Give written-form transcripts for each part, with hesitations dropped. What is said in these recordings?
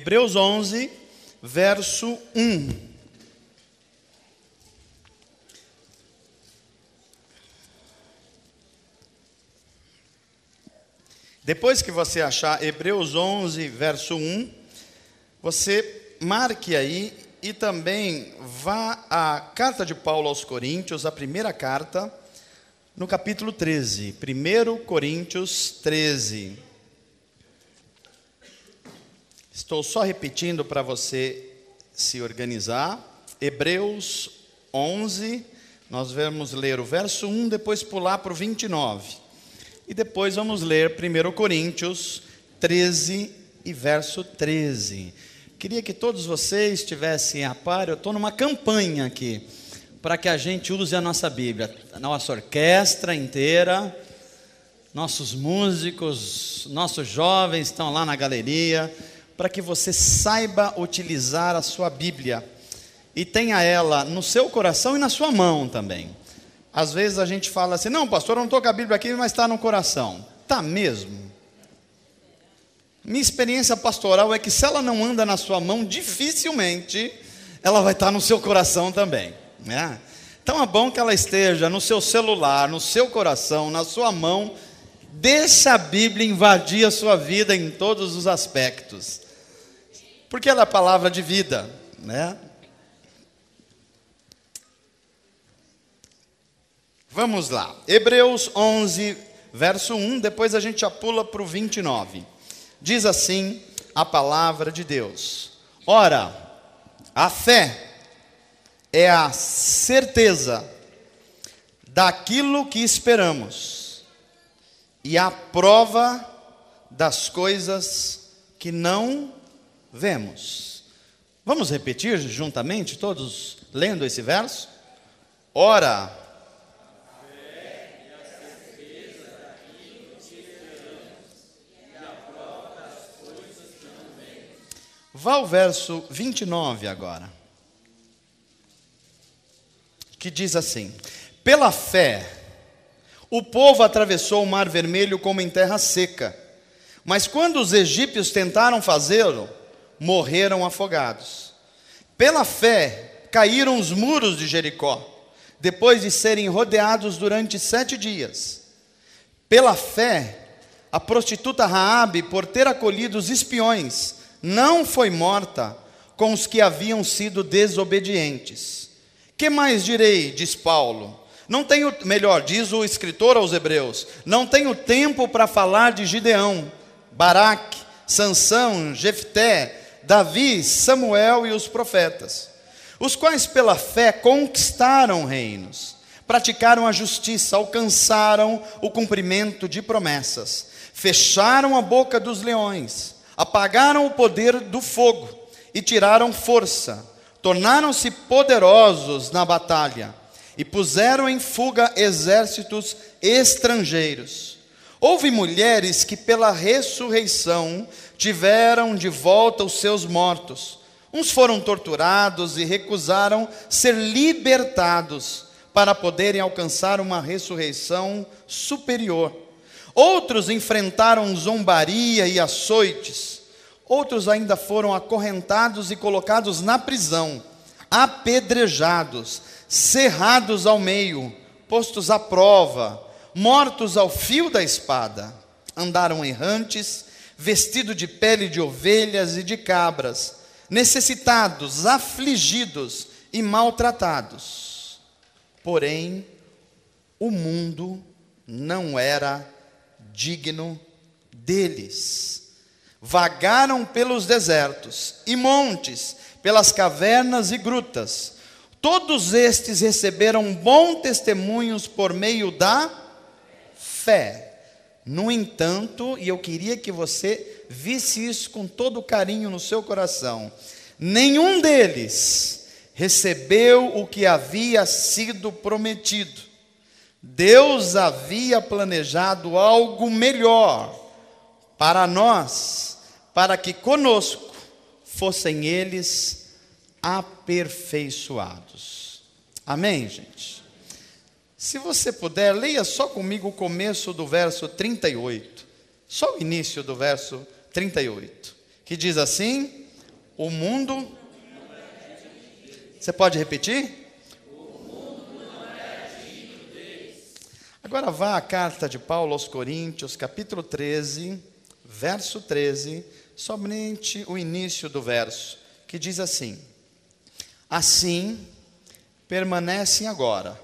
Hebreus 11, verso 1. Depois que você achar Hebreus 11, verso 1, você marque aí e também vá à carta de Paulo aos Coríntios, a primeira carta, no capítulo 13. 1 Coríntios 13. Estou só repetindo para você se organizar. Hebreus 11, nós vamos ler o verso 1, depois pular para o 29. E depois vamos ler 1 Coríntios 13 e verso 13. Queria que todos vocês estivessem a par. Eu estou numa campanha aqui, para que a gente use a nossa Bíblia. A nossa orquestra inteira, nossos músicos, nossos jovens estão lá na galeria, para que você saiba utilizar a sua Bíblia e tenha ela no seu coração e na sua mão também. Às vezes a gente fala assim: não, pastor, eu não estou com a Bíblia aqui, mas está no coração. Está mesmo? Minha experiência pastoral é que se ela não anda na sua mão, dificilmente ela vai estar no seu coração também, né? Então é bom que ela esteja no seu celular, no seu coração, na sua mão. Deixa a Bíblia invadir a sua vida em todos os aspectos, porque ela é a palavra de vida, né? Vamos lá, Hebreus 11, verso 1, depois a gente já pula para o 29. Diz assim a palavra de Deus: ora, a fé é a certeza daquilo que esperamos e a prova das coisas que não vemos. Vamos repetir juntamente, todos lendo esse verso? Ora, vá ao verso 29 agora, que diz assim: pela fé, o povo atravessou o mar vermelho como em terra seca, mas quando os egípcios tentaram fazê-lo, morreram afogados. Pela fé, caíram os muros de Jericó, depois de serem rodeados durante 7 dias. Pela fé, a prostituta Raabe, por ter acolhido os espiões, não foi morta com os que haviam sido desobedientes. Que mais direi, diz Paulo? Diz o escritor aos Hebreus, não tenho tempo para falar de Gideão, Baraque, Sansão, Jefté, Davi, Samuel e os profetas, os quais pela fé conquistaram reinos, praticaram a justiça, alcançaram o cumprimento de promessas, fecharam a boca dos leões, apagaram o poder do fogo e tiraram força, tornaram-se poderosos na batalha e puseram em fuga exércitos estrangeiros. Houve mulheres que pela ressurreição tiveram de volta os seus mortos. Uns foram torturados e recusaram ser libertados para poderem alcançar uma ressurreição superior. Outros enfrentaram zombaria e açoites. Outros ainda foram acorrentados e colocados na prisão, apedrejados, cerrados ao meio, postos à prova, mortos ao fio da espada. Andaram errantes, vestidos de pele de ovelhas e de cabras, necessitados, afligidos e maltratados. Porém, o mundo não era digno deles. Vagaram pelos desertos e montes, pelas cavernas e grutas. Todos estes receberam bons testemunhos por meio da fé. No entanto, e eu queria que você visse isso com todo carinho no seu coração, nenhum deles recebeu o que havia sido prometido. Deus havia planejado algo melhor para nós, para que conosco fossem eles aperfeiçoados. Amém, gente? Se você puder, leia só comigo o começo do verso 38. Só o início do verso 38. Que diz assim: O mundo... Você pode repetir? Agora vá à carta de Paulo aos Coríntios, capítulo 13, verso 13, somente o início do verso, que diz assim: assim permanecem agora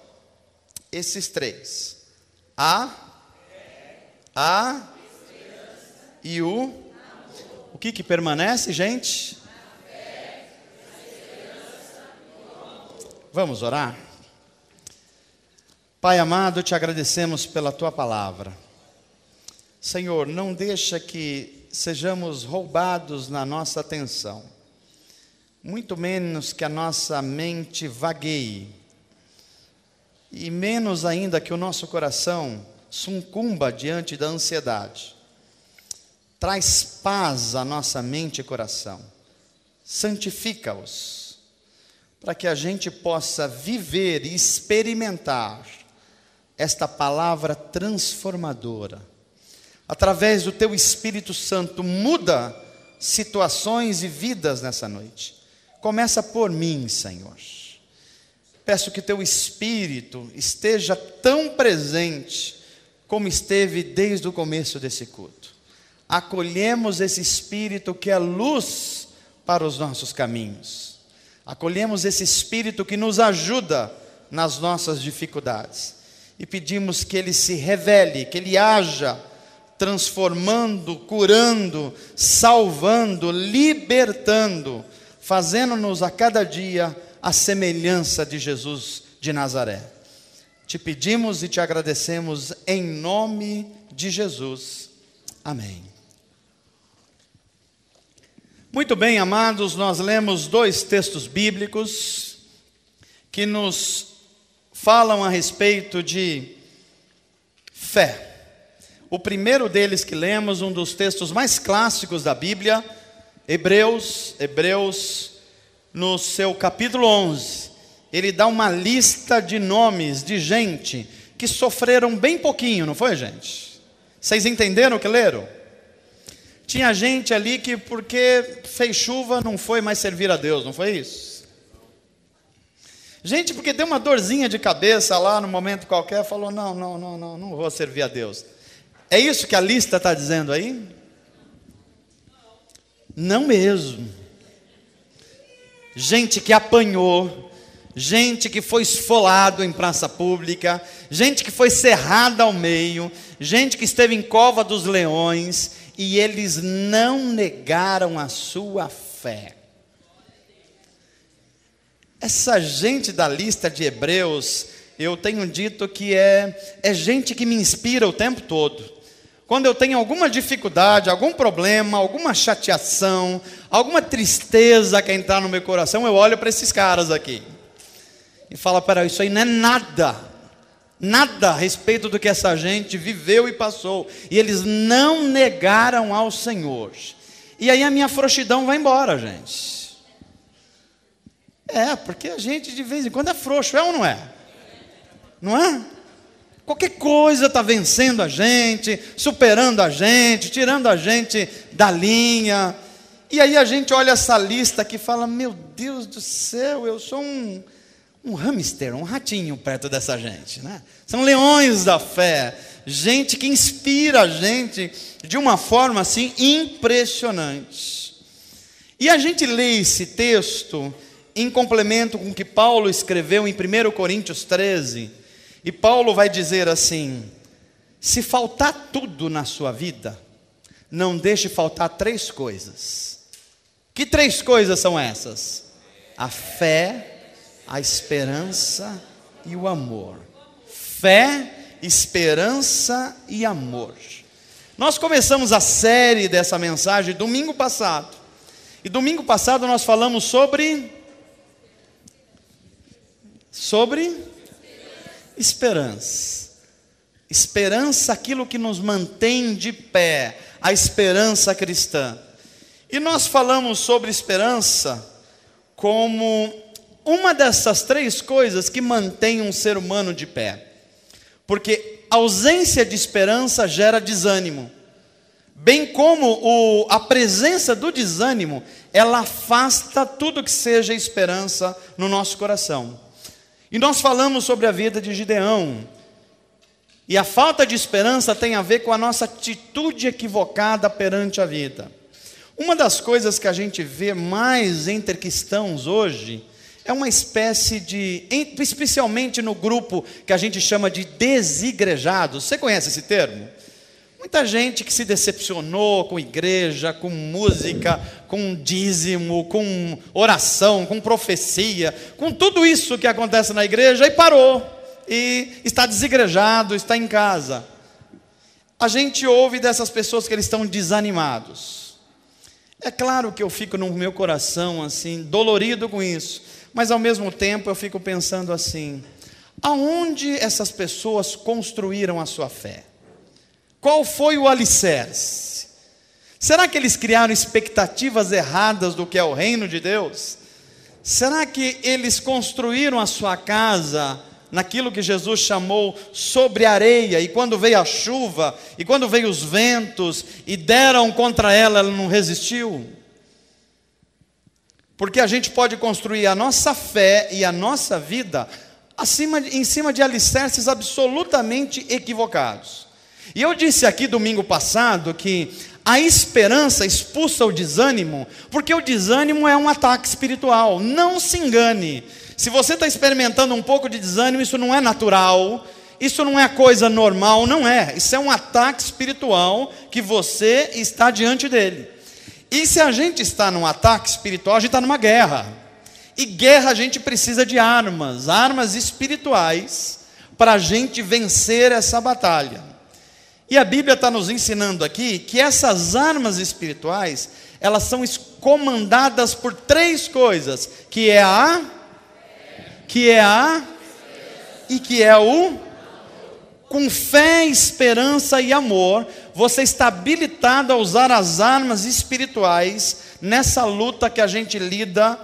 esses três: a e o... O que permanece, gente? Vamos orar? Pai amado, te agradecemos pela tua palavra. Senhor, não deixa que sejamos roubados na nossa atenção, muito menos que a nossa mente vagueie, e menos ainda que o nosso coração sucumba diante da ansiedade. Traz paz à nossa mente e coração, santifica-os, para que a gente possa viver e experimentar esta palavra transformadora. Através do teu Espírito Santo, muda situações e vidas nessa noite. Começa por mim, Senhor. Peço que teu Espírito esteja tão presente como esteve desde o começo desse culto. Acolhemos esse Espírito que é luz para os nossos caminhos. Acolhemos esse Espírito que nos ajuda nas nossas dificuldades. E pedimos que Ele se revele, que Ele haja, transformando, curando, salvando, libertando, fazendo-nos a cada dia a semelhança de Jesus de Nazaré. Te pedimos e te agradecemos em nome de Jesus. Amém. Muito bem, amados, nós lemos 2 textos bíblicos que nos falam a respeito de fé. O primeiro deles que lemos, um dos textos mais clássicos da Bíblia, Hebreus, no seu capítulo 11, ele dá uma lista de nomes de gente que sofreram bem pouquinho, não foi, gente? Vocês entenderam o que leram? Tinha gente ali que porque fez chuva não foi mais servir a Deus, não foi isso? Gente, porque deu uma dorzinha de cabeça lá no momento qualquer, falou, não vou servir a Deus. É isso que a lista está dizendo aí? Não mesmo. Gente que apanhou, gente que foi esfolado em praça pública, gente que foi cerrada ao meio, gente que esteve em cova dos leões, e eles não negaram a sua fé. Essa gente da lista de Hebreus, eu tenho dito que é gente que me inspira o tempo todo. Quando eu tenho alguma dificuldade, algum problema, alguma chateação, alguma tristeza que entrar no meu coração, eu olho para esses caras aqui e falo, peraí, isso aí não é nada a respeito do que essa gente viveu e passou, e eles não negaram ao Senhor. E aí a minha frouxidão vai embora, gente. Porque a gente de vez em quando é frouxo, é ou não é? Não é? Qualquer coisa está vencendo a gente, superando a gente, tirando a gente da linha. E aí a gente olha essa lista aqui e fala, meu Deus do céu, eu sou um hamster, um ratinho perto dessa gente, né? São leões da fé, gente que inspira a gente de uma forma assim impressionante. E a gente lê esse texto em complemento com o que Paulo escreveu em 1 Coríntios 13, e Paulo vai dizer assim, se faltar tudo na sua vida, não deixe faltar 3 coisas. Que 3 coisas são essas? A fé, a esperança e o amor. Fé, esperança e amor. Nós começamos a série dessa mensagem domingo passado. E domingo passado nós falamos sobre esperança. Esperança, aquilo que nos mantém de pé, a esperança cristã. E nós falamos sobre esperança como uma dessas 3 coisas que mantém um ser humano de pé. Porque ausência de esperança gera desânimo. bem como a presença do desânimo, ela afasta tudo que seja esperança no nosso coração. E nós falamos sobre a vida de Gideão, e a falta de esperança tem a ver com a nossa atitude equivocada perante a vida. Uma das coisas que a gente vê mais entre cristãos hoje é uma espécie de, especialmente no grupo que a gente chama de desigrejados. Você conhece esse termo? Muita gente que se decepcionou com igreja, com música, com dízimo, com oração, com profecia, com tudo isso que acontece na igreja e parou. E está desigrejado, está em casa. A gente ouve dessas pessoas que eles estão desanimados. É claro que eu fico no meu coração assim, dolorido com isso, mas ao mesmo tempo eu fico pensando assim: aonde essas pessoas construíram a sua fé? Qual foi o alicerce? Será que eles criaram expectativas erradas do que é o reino de Deus? Será que eles construíram a sua casa naquilo que Jesus chamou sobre areia, e quando veio a chuva, e quando veio os ventos, e deram contra ela, ela não resistiu? Porque a gente pode construir a nossa fé e a nossa vida em cima de alicerces absolutamente equivocados. E eu disse aqui domingo passado que a esperança expulsa o desânimo, porque o desânimo é um ataque espiritual. Não se engane. Se você está experimentando um pouco de desânimo, isso não é natural, isso não é coisa normal, não é. Isso é um ataque espiritual que você está diante dele. E se a gente está num ataque espiritual, a gente está numa guerra. E guerra a gente precisa de armas espirituais, para a gente vencer essa batalha. E a Bíblia está nos ensinando aqui que essas armas espirituais, elas são comandadas por três coisas, que é com fé, esperança e amor, você está habilitado a usar as armas espirituais nessa luta que a gente lida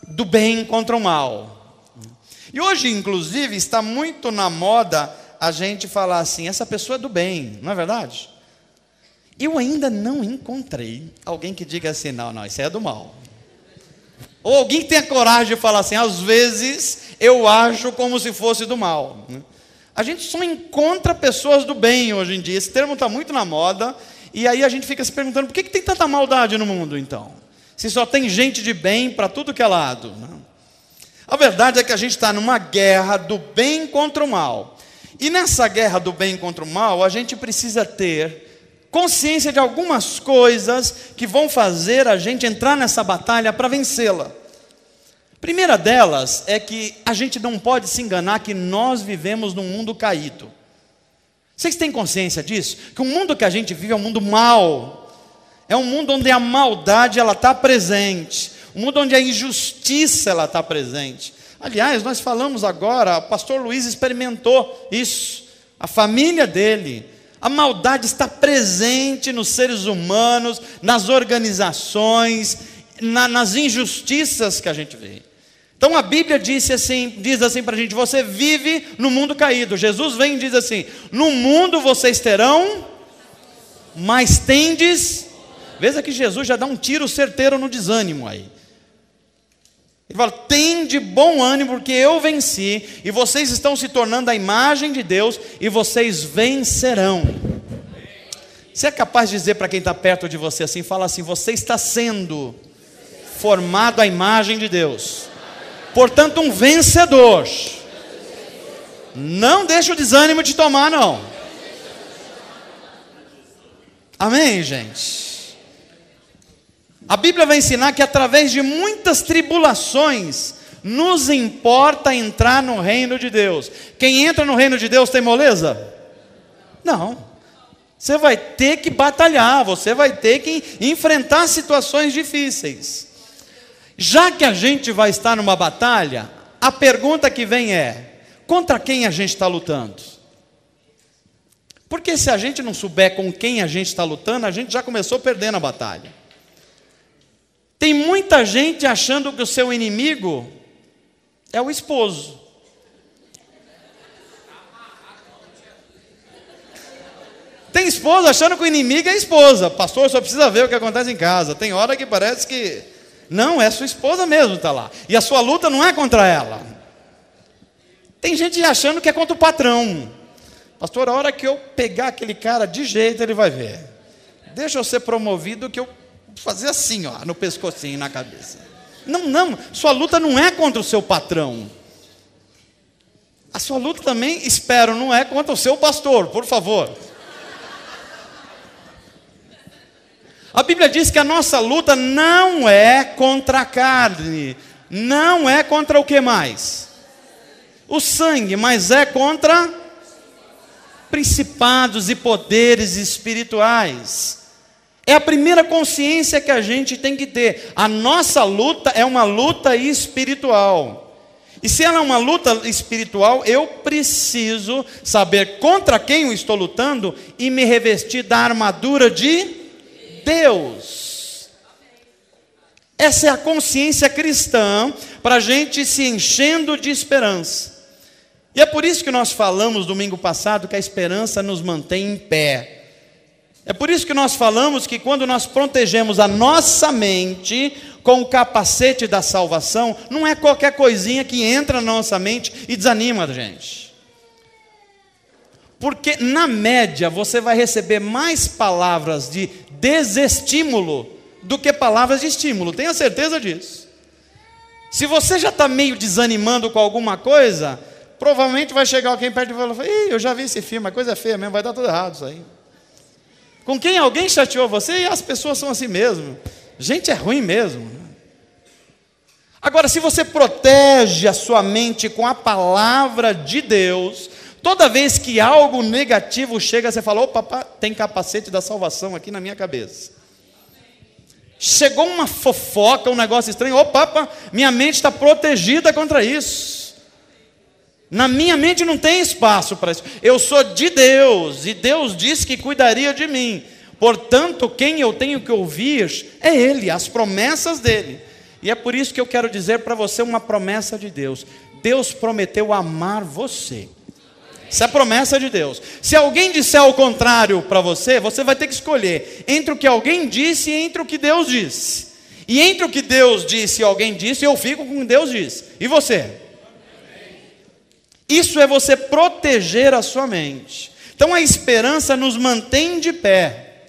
do bem contra o mal. E hoje, inclusive, está muito na moda a gente falar assim: essa pessoa é do bem, não é verdade? Eu ainda não encontrei alguém que diga assim: não, isso aí é do mal. Ou alguém que tenha coragem de falar assim: às vezes eu acho como se fosse do mal. A gente só encontra pessoas do bem hoje em dia. Esse termo está muito na moda. E aí a gente fica se perguntando: por que tem tanta maldade no mundo então? Se só tem gente de bem para tudo que é lado. A verdade é que a gente está numa guerra do bem contra o mal. E nessa guerra do bem contra o mal, a gente precisa ter consciência de algumas coisas que vão fazer a gente entrar nessa batalha para vencê-la. A primeira delas é que a gente não pode se enganar que nós vivemos num mundo caído. Vocês têm consciência disso? Que o mundo que a gente vive é um mundo mau. É um mundo onde a maldade está presente. Um mundo onde a injustiça está presente. Aliás, nós falamos agora, o pastor Luiz experimentou isso. A família dele. A maldade está presente nos seres humanos, nas organizações, nas injustiças que a gente vê. Então a Bíblia diz assim para a gente: você vive no mundo caído. Jesus vem e diz assim: no mundo vocês terão, mas tendes. Veja que Jesus já dá um tiro certeiro no desânimo aí. Ele fala: tem de bom ânimo, porque eu venci, e vocês estão se tornando a imagem de Deus, e vocês vencerão. Você é capaz de dizer para quem está perto de você assim, fala assim: você está sendo formado à imagem de Deus, portanto um vencedor. Não deixa o desânimo te tomar, não. Amém, gente? A Bíblia vai ensinar que através de muitas tribulações nos importa entrar no reino de Deus. Quem entra no reino de Deus tem moleza? Não. Você vai ter que batalhar, você vai ter que enfrentar situações difíceis. Já que a gente vai estar numa batalha, a pergunta que vem é: contra quem a gente está lutando? Porque se a gente não souber com quem a gente está lutando, a gente já começou perdendo a batalha. Tem muita gente achando que o seu inimigo é o esposo. Tem esposa achando que o inimigo é a esposa. Pastor, só precisa ver o que acontece em casa. Tem hora que parece que não, é sua esposa mesmo que está lá. E a sua luta não é contra ela. Tem gente achando que é contra o patrão. Pastor, a hora que eu pegar aquele cara de jeito, ele vai ver. Deixa eu ser promovido que eu fazer assim, ó, no pescocinho, na cabeça. Não, sua luta não é contra o seu patrão. A sua luta também, espero, não é contra o seu pastor, por favor. A Bíblia diz que a nossa luta não é contra a carne, não é contra o que mais? O sangue, mas é contra principados e poderes espirituais. É a primeira consciência que a gente tem que ter. A nossa luta é uma luta espiritual. E se ela é uma luta espiritual, eu preciso saber contra quem eu estou lutando e me revestir da armadura de Deus. Essa é a consciência cristã para a gente se enchendo de esperança. E é por isso que nós falamos domingo passado que a esperança nos mantém em pé. É por isso que nós falamos que quando nós protegemos a nossa mente com o capacete da salvação, não é qualquer coisinha que entra na nossa mente e desanima a gente. Porque na média você vai receber mais palavras de desestímulo do que palavras de estímulo, tenha certeza disso. Se você já está meio desanimando com alguma coisa, provavelmente vai chegar alguém perto de você e falar: "Ih, eu já vi esse filme, a coisa é feia mesmo, vai dar tudo errado isso aí." Com quem alguém chateou você, e as pessoas são assim mesmo. Gente é ruim mesmo. Agora, se você protege a sua mente com a palavra de Deus, toda vez que algo negativo chega, você fala: "Opa, tem capacete da salvação aqui na minha cabeça." Chegou uma fofoca, um negócio estranho, opa, minha mente está protegida contra isso. Na minha mente não tem espaço para isso. Eu sou de Deus, e Deus disse que cuidaria de mim. Portanto, quem eu tenho que ouvir é Ele, as promessas dEle. E é por isso que eu quero dizer para você uma promessa de Deus. Deus prometeu amar você. Essa é a promessa de Deus. Se alguém disser o contrário para você, você vai ter que escolher entre o que alguém disse e entre o que Deus disse. E entre o que Deus disse e alguém disse, eu fico com o que Deus disse. E você? Isso é você proteger a sua mente. Então a esperança nos mantém de pé.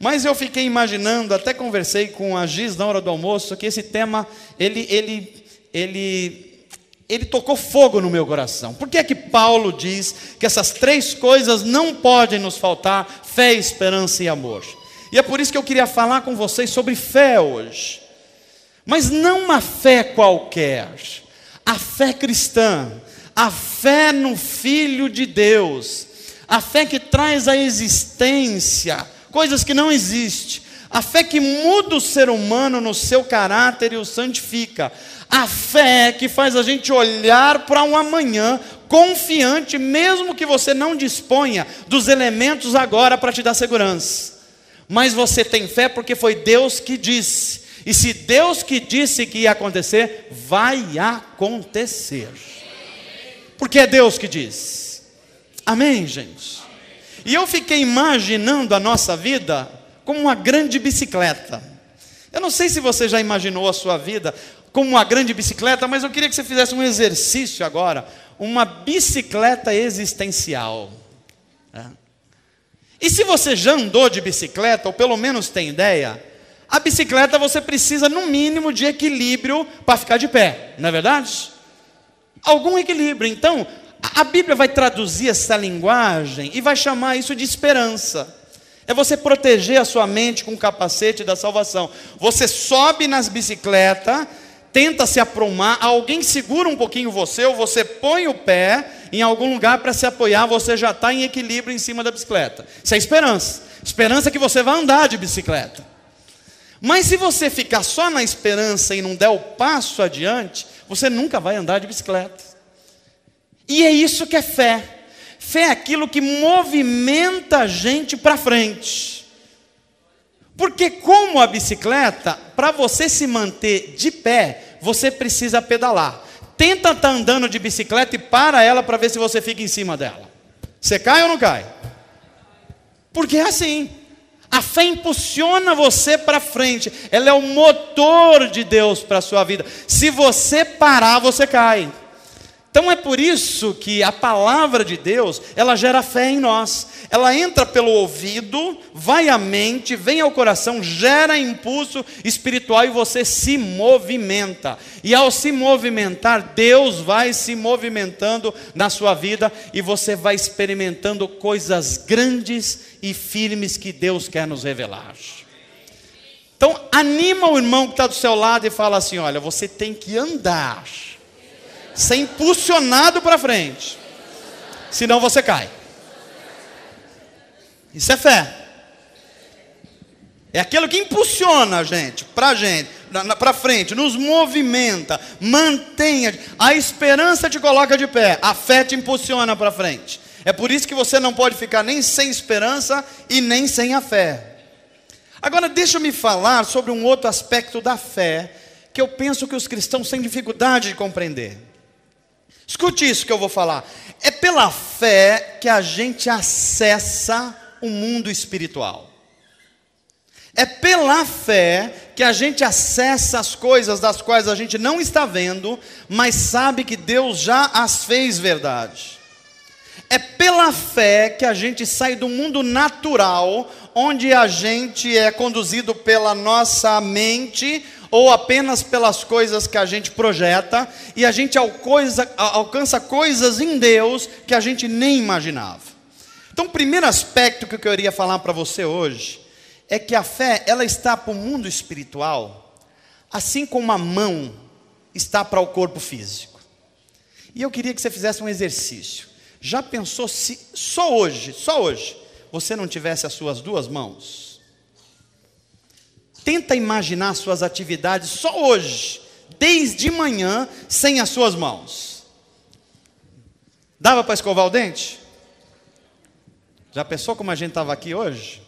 Mas eu fiquei imaginando, até conversei com a Giz na hora do almoço, que esse tema, ele tocou fogo no meu coração. Por que é que Paulo diz que essas três coisas não podem nos faltar: fé, esperança e amor? E é por isso que eu queria falar com vocês sobre fé hoje. Mas não uma fé qualquer, a fé cristã, a fé no Filho de Deus, a fé que traz à existência coisas que não existem, a fé que muda o ser humano no seu caráter e o santifica, a fé que faz a gente olhar para um amanhã confiante, mesmo que você não disponha dos elementos agora para te dar segurança. Mas você tem fé porque foi Deus que disse, e se Deus que disse que ia acontecer, vai acontecer, porque é Deus que diz. Amém, gente? E eu fiquei imaginando a nossa vida como uma grande bicicleta. Eu não sei se você já imaginou a sua vida como uma grande bicicleta, mas eu queria que você fizesse um exercício agora, uma bicicleta existencial. E se você já andou de bicicleta, ou pelo menos tem ideia, a bicicleta você precisa no mínimo de equilíbrio para ficar de pé, não é verdade? Algum equilíbrio. Então, a Bíblia vai traduzir essa linguagem e vai chamar isso de esperança. É você proteger a sua mente com o capacete da salvação. Você sobe nas bicicletas, tenta se aprumar, alguém segura um pouquinho você, ou você põe o pé em algum lugar para se apoiar, você já está em equilíbrio em cima da bicicleta. Isso é esperança. Esperança que você vai andar de bicicleta. Mas se você ficar só na esperança e não der o passo adiante, você nunca vai andar de bicicleta. E é isso que é fé. Fé é aquilo que movimenta a gente para frente. Porque como a bicicleta, para você se manter de pé, você precisa pedalar. Tenta estar andando de bicicleta e para ela para ver se você fica em cima dela. Você cai ou não cai? Porque é assim. A fé impulsiona você para frente. Ela é o motor de Deus para a sua vida. Se você parar, você cai. Então é por isso que a palavra de Deus, ela gera fé em nós. Ela entra pelo ouvido, vai à mente, vem ao coração, gera impulso espiritual e você se movimenta. E ao se movimentar, Deus vai se movimentando na sua vida e você vai experimentando coisas grandes e firmes que Deus quer nos revelar. Então anima o irmão que está do seu lado e fala assim: olha, você tem que andar, ser impulsionado para frente, senão você cai. Isso é fé. É aquilo que impulsiona a gente, para frente, nos movimenta, mantenha. A esperança te coloca de pé, a fé te impulsiona para frente. É por isso que você não pode ficar nem sem esperança e nem sem a fé. Agora deixa-me falar sobre um outro aspecto da fé, que eu penso que os cristãos têm dificuldade de compreender. Escute isso que eu vou falar. É pela fé que a gente acessa o mundo espiritual. É pela fé que a gente acessa as coisas das quais a gente não está vendo, mas sabe que Deus já as fez verdade. É pela fé que a gente sai do mundo natural, onde a gente é conduzido pela nossa mente, ou apenas pelas coisas que a gente projeta, e a gente alcança coisas em Deus que a gente nem imaginava. Então o primeiro aspecto que eu queria falar para você hoje, é que a fé, ela está para o mundo espiritual, assim como a mão está para o corpo físico. E eu queria que você fizesse um exercício. Já pensou se só hoje, você não tivesse as suas duas mãos? Tenta imaginar suas atividades só hoje, desde manhã, sem as suas mãos. Dava para escovar o dente? Já pensou como a gente estava aqui hoje?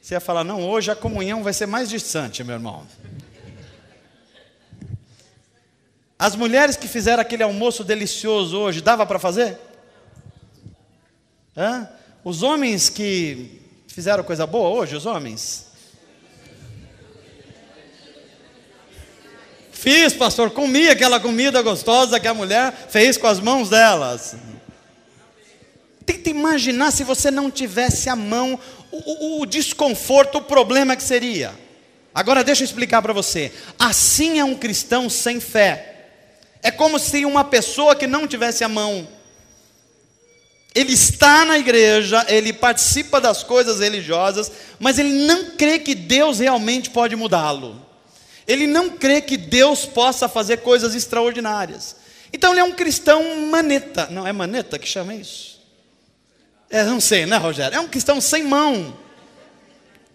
Você ia falar: não, hoje a comunhão vai ser mais distante, meu irmão. As mulheres que fizeram aquele almoço delicioso hoje, dava para fazer? Os homens que fizeram coisa boa hoje, os homens? Fiz, pastor, comi aquela comida gostosa que a mulher fez com as mãos delas. Tenta imaginar se você não tivesse a mão, o desconforto, o problema que seria. Agora deixa eu explicar para você. Assim é um cristão sem fé. É como se uma pessoa que não tivesse a mão. Ele está na igreja, ele participa das coisas religiosas, mas ele não crê que Deus realmente pode mudá-lo. Ele não crê que Deus possa fazer coisas extraordinárias. Então ele é um cristão maneta. Não, é maneta que chama isso? Não sei, né, Rogério? É um cristão sem mão.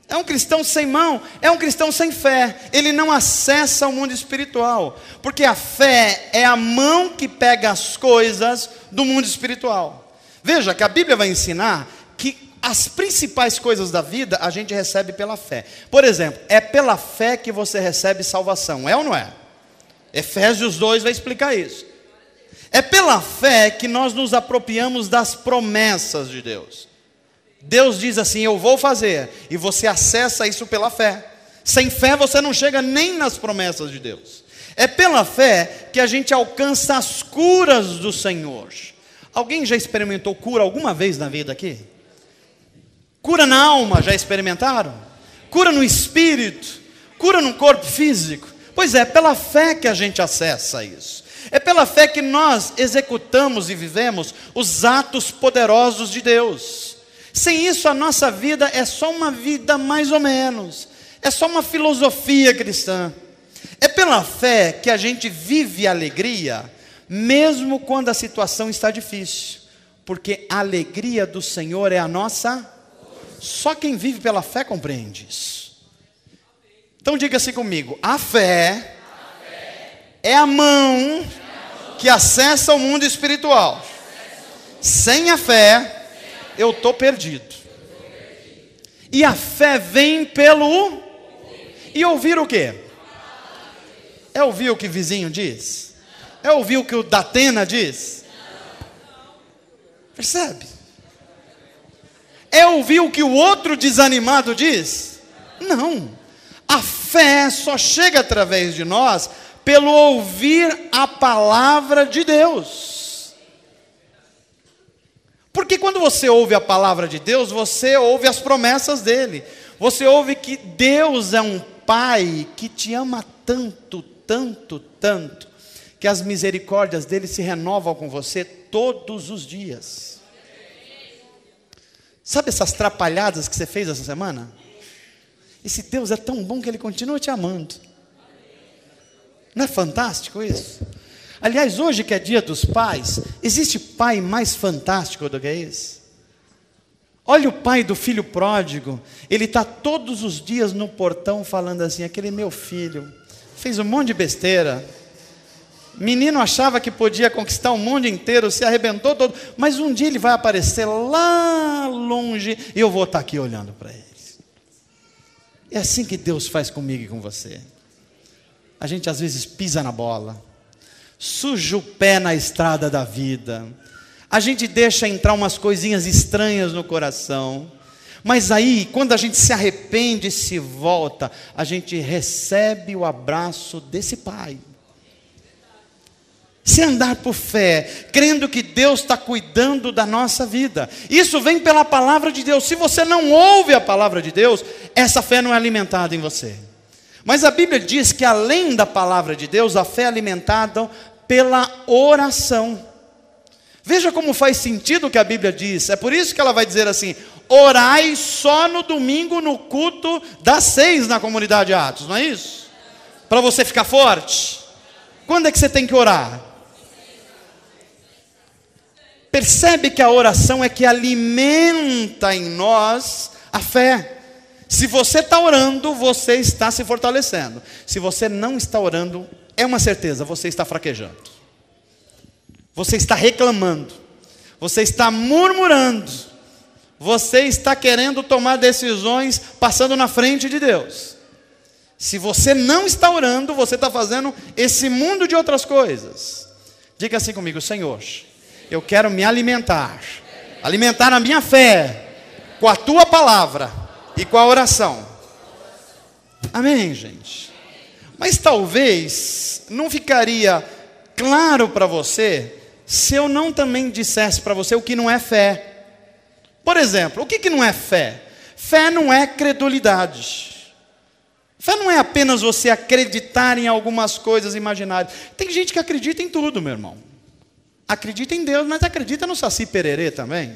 É um cristão sem mão, é um cristão sem fé. Ele não acessa o mundo espiritual, porque a fé é a mão que pega as coisas do mundo espiritual. Veja que a Bíblia vai ensinar que as principais coisas da vida a gente recebe pela fé. Por exemplo, é pela fé que você recebe salvação, é ou não é? Efésios 2 vai explicar isso. É pela fé que nós nos apropriamos das promessas de Deus. Deus diz assim: eu vou fazer, e você acessa isso pela fé. Sem fé você não chega nem nas promessas de Deus. É pela fé que a gente alcança as curas do Senhor. Alguém já experimentou cura alguma vez na vida aqui? Cura na alma, já experimentaram? Cura no espírito? Cura no corpo físico? Pois é pela fé que a gente acessa isso. É pela fé que nós executamos e vivemos os atos poderosos de Deus. Sem isso a nossa vida é só uma vida mais ou menos, é só uma filosofia cristã. É pela fé que a gente vive alegria, mesmo quando a situação está difícil, porque a alegria do Senhor é a nossa. Só quem vive pela fé compreende isso. Então diga assim comigo: a fé é a mão que acessa o mundo espiritual. Sem a fé eu estou perdido. E a fé vem pelo... E ouvir o quê? É ouvir o que o vizinho diz? É ouvir o que o Datena diz? Percebe? é ouvir o que o outro desanimado diz? Não. A fé só chega através de nós pelo ouvir a palavra de Deus. Porque quando você ouve a palavra de Deus, você ouve as promessas dele. Você ouve que Deus é um Pai que te ama tanto, tanto, tanto, que as misericórdias dele se renovam com você todos os dias. Sabe essas trapalhadas que você fez essa semana? Esse Deus é tão bom que ele continua te amando. Não é fantástico isso? Aliás, hoje que é dia dos pais, existe pai mais fantástico do que esse? Olha o pai do filho pródigo, ele está todos os dias no portão falando assim, aquele meu filho, fez um monte de besteira, menino achava que podia conquistar o mundo inteiro, se arrebentou todo, mas um dia ele vai aparecer lá longe, e eu vou estar aqui olhando para ele. É assim que Deus faz comigo e com você. A gente às vezes pisa na bola, suja o pé na estrada da vida, a gente deixa entrar umas coisinhas estranhas no coração, mas aí, quando a gente se arrepende e se volta, a gente recebe o abraço desse Pai. Se andar por fé, crendo que Deus está cuidando da nossa vida, isso vem pela palavra de Deus. Se você não ouve a palavra de Deus, essa fé não é alimentada em você. Mas a Bíblia diz que além da palavra de Deus, a fé é alimentada pela oração. Veja como faz sentido o que a Bíblia diz. É por isso que ela vai dizer assim: orai só no domingo no culto das 6 na comunidade Atos, não é isso? Para você ficar forte. Quando é que você tem que orar? Percebe que a oração é que alimenta em nós a fé. Se você está orando, você está se fortalecendo. Se você não está orando, é uma certeza, você está fraquejando. Você está reclamando, você está murmurando, você está querendo tomar decisões passando na frente de Deus. Se você não está orando, você está fazendo esse mundo de outras coisas. Diga assim comigo: Senhor, eu quero me alimentar a minha fé com a tua palavra e com a oração. Amém, gente? Mas talvez não ficaria claro para você se eu não também dissesse para você o que não é fé. Por exemplo, o que não é fé? Fé não é credulidade. Fé não é apenas você acreditar em algumas coisas imaginárias. Tem gente que acredita em tudo, meu irmão. Acredita em Deus, mas acredita no Saci Pererê também.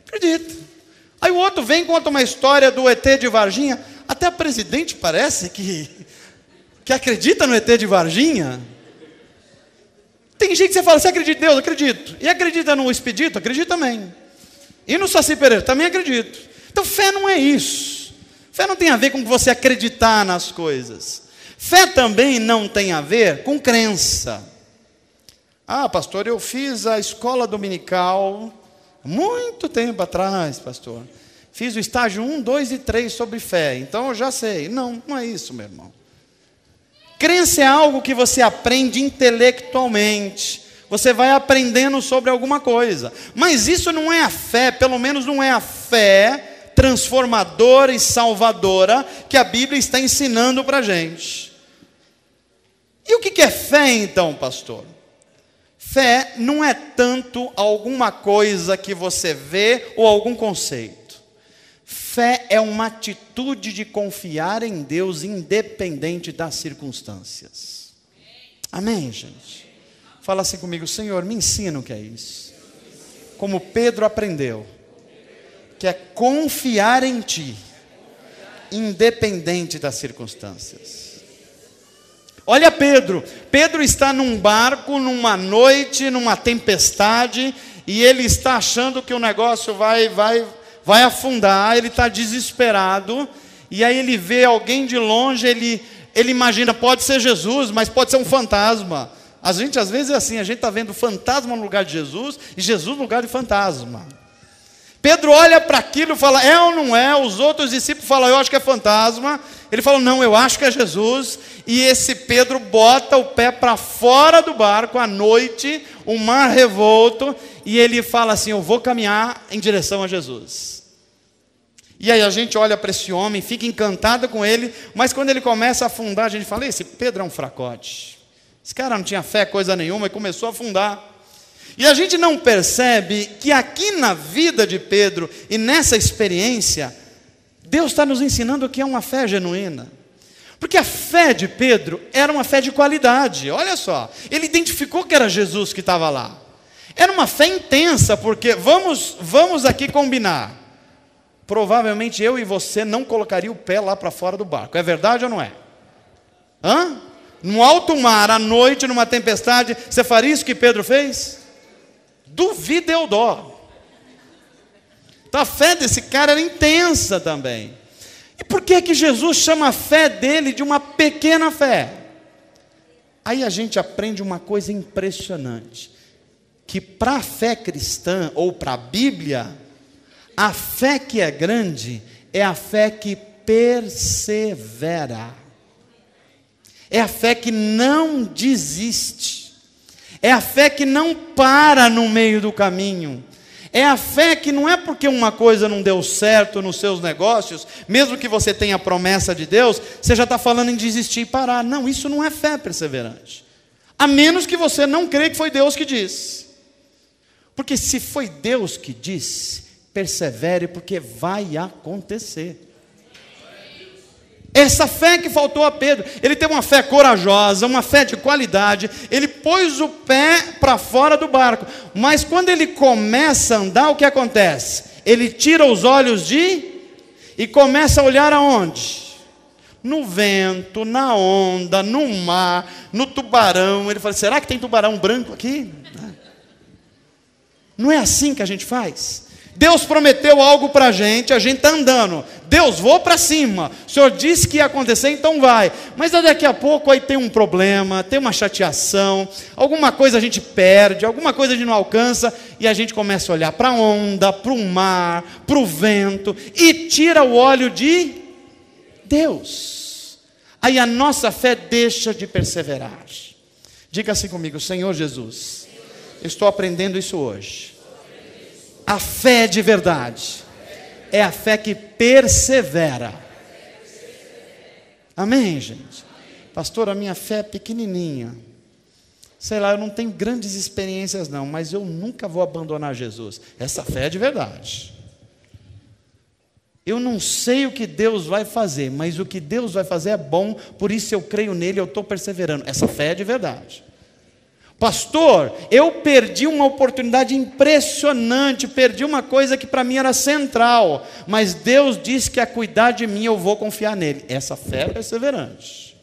Acredita. Aí o outro vem e conta uma história do ET de Varginha. Até a presidente parece que acredita no ET de Varginha. Tem gente que você fala: você acredita em Deus? Acredito. E acredita no Expedito? Acredito também. E no Saci Pereira? Também acredito. Então fé não é isso. Fé não tem a ver com você acreditar nas coisas. Fé também não tem a ver com crença. Ah, pastor, eu fiz a escola dominical muito tempo atrás, pastor. Fiz o estágio 1, 2 e 3 sobre fé, então eu já sei. Não, não é isso, meu irmão. Crença é algo que você aprende intelectualmente. Você vai aprendendo sobre alguma coisa. Mas isso não é a fé, pelo menos não é a fé transformadora e salvadora que a Bíblia está ensinando para a gente. E o que é fé então, pastor? Fé não é tanto alguma coisa que você vê ou algum conceito. Fé é uma atitude de confiar em Deus independente das circunstâncias. Amém, gente? Fala assim comigo: Senhor, me ensina o que é isso. Como Pedro aprendeu, que é confiar em Ti, independente das circunstâncias. Olha Pedro. Pedro está num barco, numa noite, numa tempestade, e ele está achando que o negócio vai afundar, ele está desesperado, e aí ele vê alguém de longe, ele imagina, pode ser Jesus, mas pode ser um fantasma. A gente às vezes é assim, a gente está vendo fantasma no lugar de Jesus, e Jesus no lugar de fantasma. Pedro olha para aquilo e fala: é ou não é? Os outros discípulos falam: eu acho que é fantasma. Ele falou, não, eu acho que é Jesus. E esse Pedro bota o pé para fora do barco à noite, o mar revolto, e ele fala assim, eu vou caminhar em direção a Jesus. E aí a gente olha para esse homem, fica encantado com ele, mas quando ele começa a afundar, a gente fala, esse Pedro é um fracote. Esse cara não tinha fé, coisa nenhuma, e começou a afundar. E a gente não percebe que aqui na vida de Pedro, e nessa experiência, Deus está nos ensinando o que é uma fé genuína. Porque a fé de Pedro era uma fé de qualidade. Olha só, ele identificou que era Jesus que estava lá. Era uma fé intensa, porque vamos aqui combinar. Provavelmente eu e você não colocaria o pé lá para fora do barco. É verdade ou não é? No alto mar, à noite, numa tempestade, você faria isso que Pedro fez? Duvida eu dó. Então a fé desse cara era intensa também. E por que que Jesus chama a fé dele de uma pequena fé? Aí a gente aprende uma coisa impressionante. Que para a fé cristã, ou para a Bíblia, a fé que é grande é a fé que persevera. É a fé que não desiste. É a fé que não para no meio do caminho. É a fé que não é porque uma coisa não deu certo nos seus negócios, mesmo que você tenha a promessa de Deus, você já está falando em desistir e parar. Não, isso não é fé perseverante. A menos que você não crê que foi Deus que disse. Porque se foi Deus que disse, persevere, porque vai acontecer. Essa fé que faltou a Pedro, ele teve uma fé corajosa, uma fé de qualidade, ele pôs o pé para fora do barco, mas quando ele começa a andar, o que acontece? Ele tira os olhos e começa a olhar aonde? No vento, na onda, no mar, no tubarão. Ele fala, será que tem tubarão branco aqui? Não é assim que a gente faz? Deus prometeu algo para a gente está andando. Deus, vou para cima. O Senhor disse que ia acontecer, então vai. Mas daqui a pouco aí tem um problema, tem uma chateação, alguma coisa a gente perde, alguma coisa a gente não alcança, e a gente começa a olhar para a onda, para o mar, para o vento, e tira o olho de Deus. Aí a nossa fé deixa de perseverar. Diga assim comigo, Senhor Jesus, eu estou aprendendo isso hoje. A fé de verdade é a fé que persevera. Amém, gente? Pastor, a minha fé é pequenininha. Sei lá, eu não tenho grandes experiências não, mas eu nunca vou abandonar Jesus. Essa fé é de verdade. Eu não sei o que Deus vai fazer, mas o que Deus vai fazer é bom, por isso eu creio nele, eu estou perseverando. Essa fé é de verdade. Pastor, eu perdi uma oportunidade impressionante, perdi uma coisa que para mim era central, mas Deus disse que a cuidar de mim, eu vou confiar nele. Essa fé é perseverante.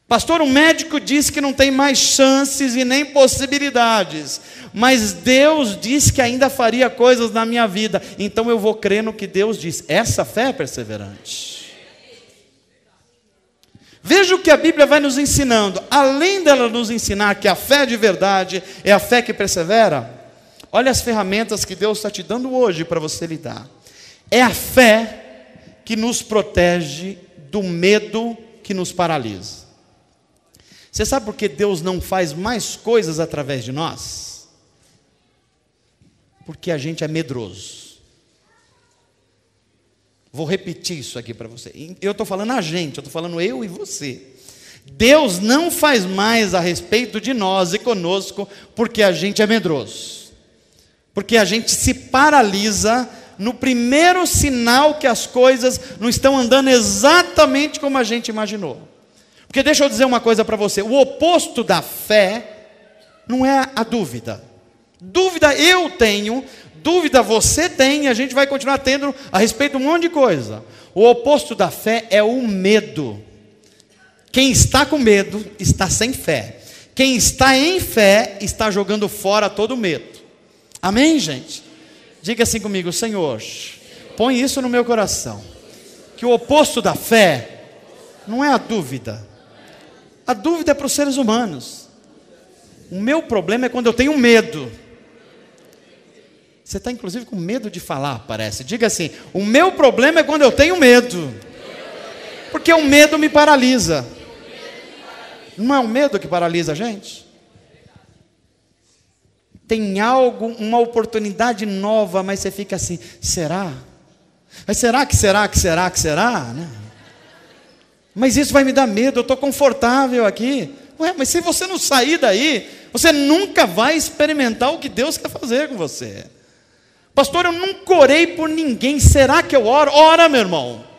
Pastor, o médico disse que não tem mais chances e nem possibilidades, mas Deus disse que ainda faria coisas na minha vida, então eu vou crer no que Deus disse. Essa fé é perseverante. Veja o que a Bíblia vai nos ensinando. Além dela nos ensinar que a fé de verdade é a fé que persevera, olha as ferramentas que Deus está te dando hoje para você lidar. É a fé que nos protege do medo que nos paralisa. Você sabe por que Deus não faz mais coisas através de nós? Porque a gente é medroso. Vou repetir isso aqui para você. Eu estou falando a gente, eu estou falando eu e você. Deus não faz mais a respeito de nós e conosco porque a gente é medroso. Porque a gente se paralisa no primeiro sinal que as coisas não estão andando exatamente como a gente imaginou. Porque deixa eu dizer uma coisa para você. O oposto da fé não é a dúvida. Dúvida eu tenho, dúvida você tem, e a gente vai continuar tendo a respeito de um monte de coisa. O oposto da fé é o medo. Quem está com medo está sem fé. Quem está em fé está jogando fora todo medo. Amém, gente? Diga assim comigo, Senhor, põe isso no meu coração. Que o oposto da fé não é a dúvida. A dúvida é para os seres humanos. O meu problema é quando eu tenho medo. Você está inclusive com medo de falar, parece. Diga assim, o meu problema é quando eu tenho medo. Porque o medo me paralisa. Não é o medo que paralisa a gente? Tem algo, uma oportunidade nova, mas você fica assim, será? Mas será, né? Mas isso vai me dar medo, eu estou confortável aqui. Ué, mas se você não sair daí, você nunca vai experimentar o que Deus quer fazer com você. Pastor, eu nunca orei por ninguém, será que eu oro? Ora, meu irmão.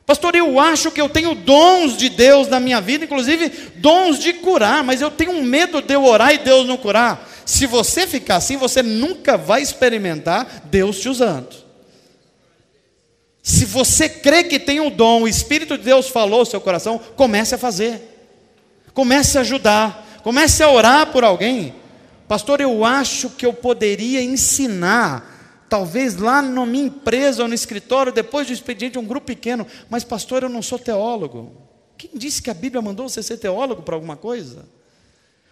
Pastor, eu acho que eu tenho dons de Deus na minha vida, inclusive dons de curar, mas eu tenho medo de eu orar e Deus não curar. Se você ficar assim, você nunca vai experimentar Deus te usando. Se você crê que tem um dom, o Espírito de Deus falou no seu coração, comece a fazer. Comece a ajudar. Comece a orar por alguém. Pastor, eu acho que eu poderia ensinar, talvez lá na minha empresa ou no escritório, depois do expediente, um grupo pequeno. Mas pastor, eu não sou teólogo. Quem disse que a Bíblia mandou você ser teólogo para alguma coisa?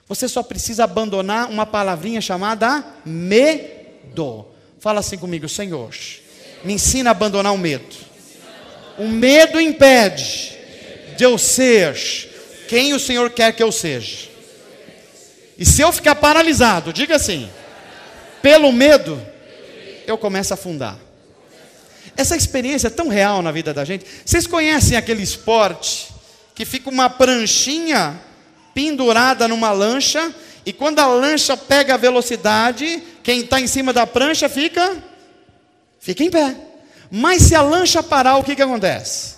Você só precisa abandonar uma palavrinha chamada medo. Fala assim comigo, Senhor, me ensina a abandonar o medo. O medo impede de eu ser quem o Senhor quer que eu seja. E se eu ficar paralisado, diga assim, pelo medo, eu começo a afundar. Essa experiência é tão real na vida da gente. Vocês conhecem aquele esporte que fica uma pranchinha pendurada numa lancha, e quando a lancha pega a velocidade, quem está em cima da prancha fica em pé. Mas se a lancha parar, o que acontece?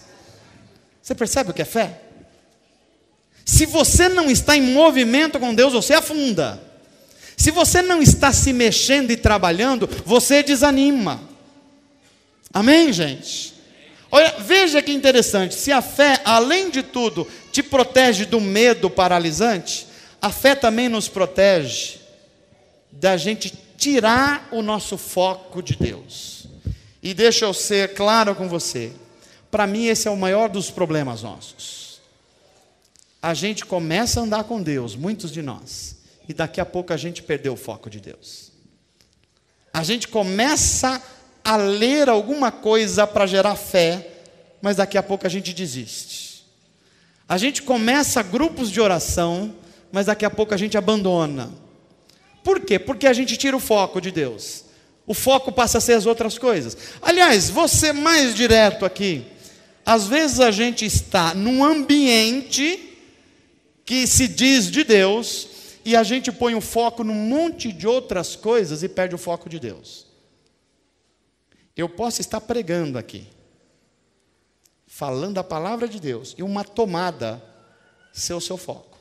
Você percebe o que é fé? Se você não está em movimento com Deus, você afunda. Se você não está se mexendo e trabalhando, você desanima. Amém, gente? Olha, veja que interessante, se a fé, além de tudo, te protege do medo paralisante, a fé também nos protege da gente tirar o nosso foco de Deus. E deixa eu ser claro com você, para mim esse é o maior dos problemas nossos. A gente começa a andar com Deus, muitos de nós, e daqui a pouco a gente perdeu o foco de Deus. A gente começa a ler alguma coisa para gerar fé, mas daqui a pouco a gente desiste. A gente começa grupos de oração, mas daqui a pouco a gente abandona. Por quê? Porque a gente tira o foco de Deus. O foco passa a ser as outras coisas. Aliás, vou ser mais direto aqui. Às vezes a gente está num ambiente que se diz de Deus, e a gente põe o foco num monte de outras coisas e perde o foco de Deus. Eu posso estar pregando aqui, falando a palavra de Deus, e uma tomada ser o seu foco.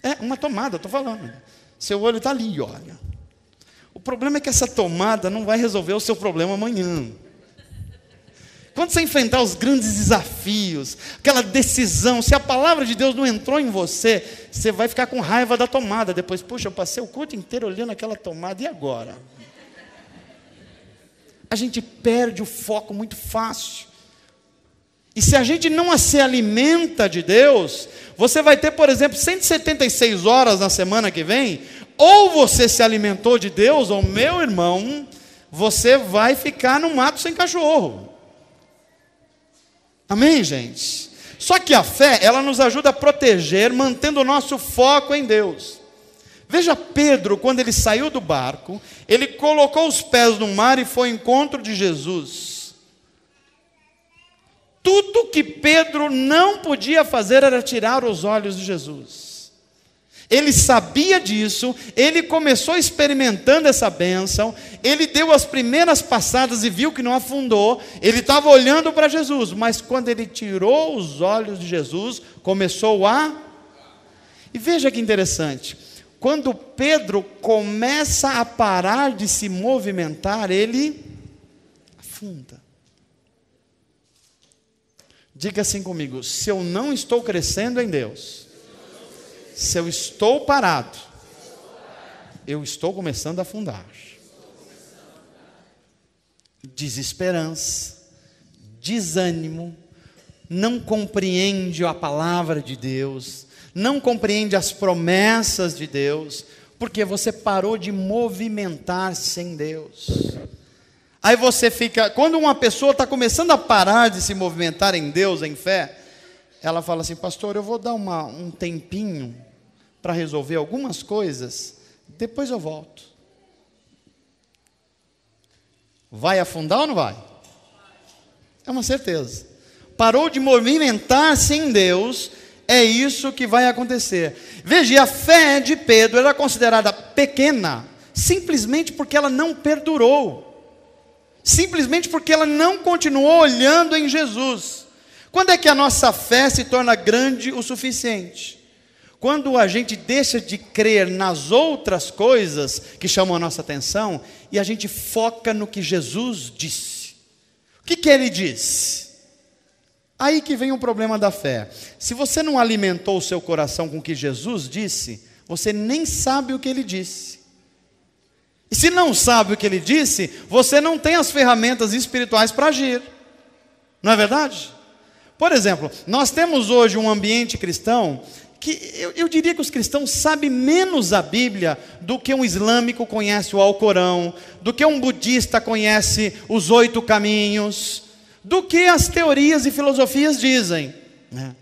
É, uma tomada, estou falando. Seu olho está ali, olha. O problema é que essa tomada não vai resolver o seu problema amanhã. Quando você enfrentar os grandes desafios, aquela decisão, se a palavra de Deus não entrou em você, você vai ficar com raiva da tomada. Depois, puxa, eu passei o culto inteiro olhando aquela tomada, e agora? A gente perde o foco muito fácil. E se a gente não se alimenta de Deus, você vai ter, por exemplo, 176 horas na semana que vem, ou você se alimentou de Deus, ou meu irmão, você vai ficar no mato sem cachorro. Amém, gente? Só que a fé, ela nos ajuda a proteger, mantendo o nosso foco em Deus. Veja Pedro, quando ele saiu do barco, ele colocou os pés no mar e foi ao encontro de Jesus. Tudo que Pedro não podia fazer era tirar os olhos de Jesus. Ele sabia disso, ele começou experimentando essa bênção, ele deu as primeiras passadas e viu que não afundou, ele estava olhando para Jesus, mas quando ele tirou os olhos de Jesus, começou a... E veja que interessante, quando Pedro começa a parar de se movimentar, ele afunda. Diga assim comigo, se eu não estou crescendo em Deus, se eu estou parado, eu estou começando a afundar. Desesperança, desânimo, não compreende a palavra de Deus, não compreende as promessas de Deus, porque você parou de movimentar-se em Deus. Aí você fica, quando uma pessoa está começando a parar de se movimentar em Deus, em fé, ela fala assim: pastor, eu vou dar um tempinho para resolver algumas coisas, depois eu volto. Vai afundar ou não vai? É uma certeza. Parou de movimentar-se em Deus, é isso que vai acontecer. Veja, a fé de Pedro era considerada pequena, simplesmente porque ela não perdurou. Simplesmente porque ela não continuou olhando em Jesus. Quando é que a nossa fé se torna grande o suficiente? Quando a gente deixa de crer nas outras coisas que chamam a nossa atenção e a gente foca no que Jesus disse. O que ele disse? Aí que vem o problema da fé. Se você não alimentou o seu coração com o que Jesus disse, você nem sabe o que ele disse. E se não sabe o que ele disse, você não tem as ferramentas espirituais para agir. Não é verdade? Por exemplo, nós temos hoje um ambiente cristão que eu diria que os cristãos sabem menos a Bíblia do que um islâmico conhece o Alcorão, do que um budista conhece os 8 caminhos, do que as teorias e filosofias dizem, né?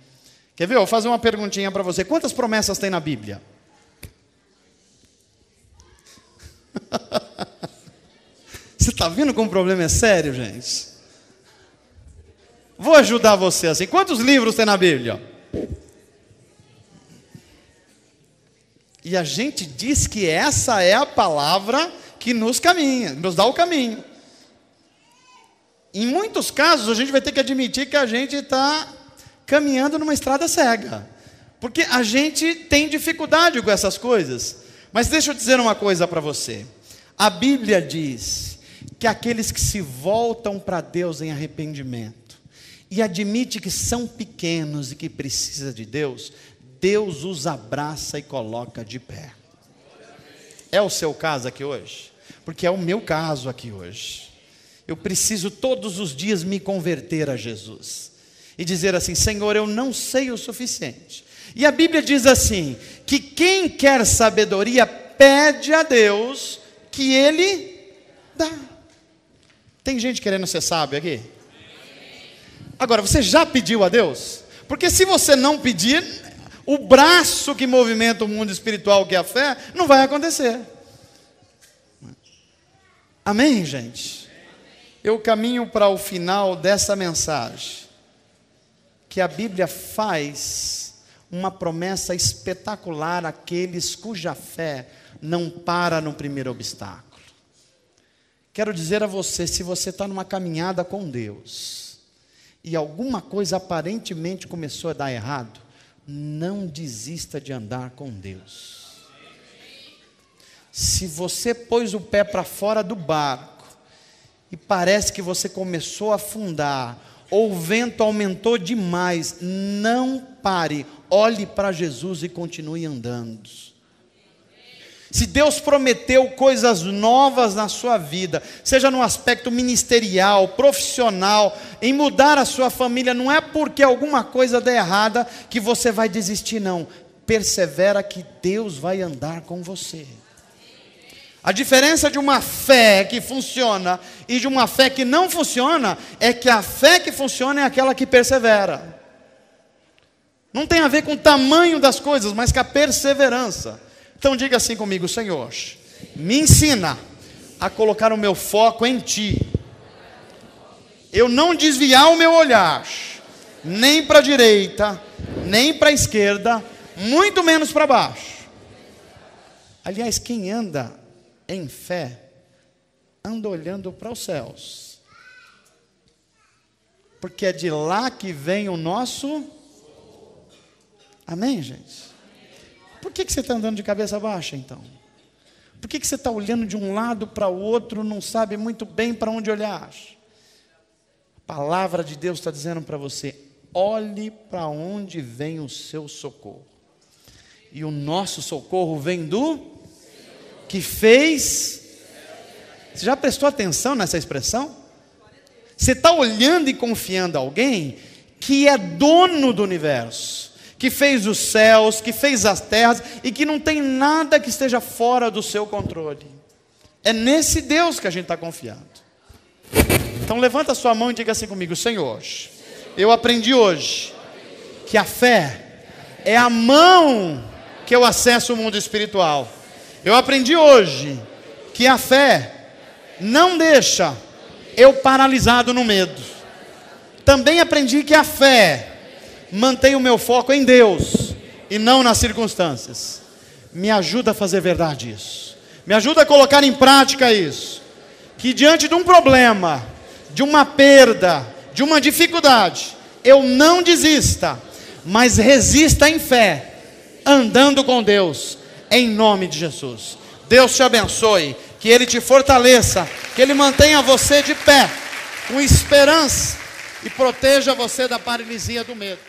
Quer ver? Eu vou fazer uma perguntinha para você. Quantas promessas tem na Bíblia? Você está vendo como o problema é sério, gente? Vou ajudar você assim. Quantos livros tem na Bíblia? E a gente diz que essa é a palavra que nos caminha, nos dá o caminho. Em muitos casos a gente vai ter que admitir que a gente está caminhando numa estrada cega, porque a gente tem dificuldade com essas coisas. Mas deixa eu dizer uma coisa para você. A Bíblia diz que aqueles que se voltam para Deus em arrependimento e admite que são pequenos e que precisam de Deus, Deus os abraça e coloca de pé. É o seu caso aqui hoje? Porque é o meu caso aqui hoje. Eu preciso todos os dias me converter a Jesus e dizer assim: Senhor, eu não sei o suficiente. E a Bíblia diz assim, que quem quer sabedoria pede a Deus que Ele dá. Tem gente querendo ser sábio aqui? Agora, você já pediu a Deus? Porque se você não pedir, o braço que movimenta o mundo espiritual, que é a fé, não vai acontecer. Amém, gente? Eu caminho para o final dessa mensagem, que a Bíblia faz uma promessa espetacular àqueles cuja fé não para no primeiro obstáculo. Quero dizer a você, se você está numa caminhada com Deus, e alguma coisa aparentemente começou a dar errado, não desista de andar com Deus. Se você pôs o pé para fora do barco, e parece que você começou a afundar, ou o vento aumentou demais, não pare, olhe para Jesus e continue andando. Se Deus prometeu coisas novas na sua vida, seja no aspecto ministerial, profissional, em mudar a sua família, não é porque alguma coisa der errada que você vai desistir, não. Persevera que Deus vai andar com você. A diferença de uma fé que funciona e de uma fé que não funciona é que a fé que funciona é aquela que persevera. Não tem a ver com o tamanho das coisas, mas com a perseverança. Então diga assim comigo: Senhor, me ensina a colocar o meu foco em Ti. Eu não desviar o meu olhar, nem para a direita, nem para a esquerda, muito menos para baixo. Aliás, quem anda em fé, anda olhando para os céus, porque é de lá que vem o nosso... Amém, gente? Por que você está andando de cabeça baixa, então? Por que você está olhando de um lado para o outro, não sabe muito bem para onde olhar? A palavra de Deus está dizendo para você: olhe para onde vem o seu socorro. E o nosso socorro vem do que fez. Você já prestou atenção nessa expressão? Você está olhando e confiando a alguém que é dono do universo, que fez os céus, que fez as terras, e que não tem nada que esteja fora do seu controle. É nesse Deus que a gente está confiando. Então levanta a sua mão e diga assim comigo: Senhor, eu aprendi hoje que a fé é a mão que eu acesso o mundo espiritual. Eu aprendi hoje que a fé não deixa eu paralisado no medo. Também aprendi que a fé mantém o meu foco em Deus e não nas circunstâncias. Me ajuda a fazer verdade isso. Me ajuda a colocar em prática isso. Que diante de um problema, de uma perda, de uma dificuldade, eu não desista, mas resista em fé, andando com Deus, em nome de Jesus. Deus te abençoe, que Ele te fortaleça, que Ele mantenha você de pé, com esperança, e proteja você da paralisia do medo.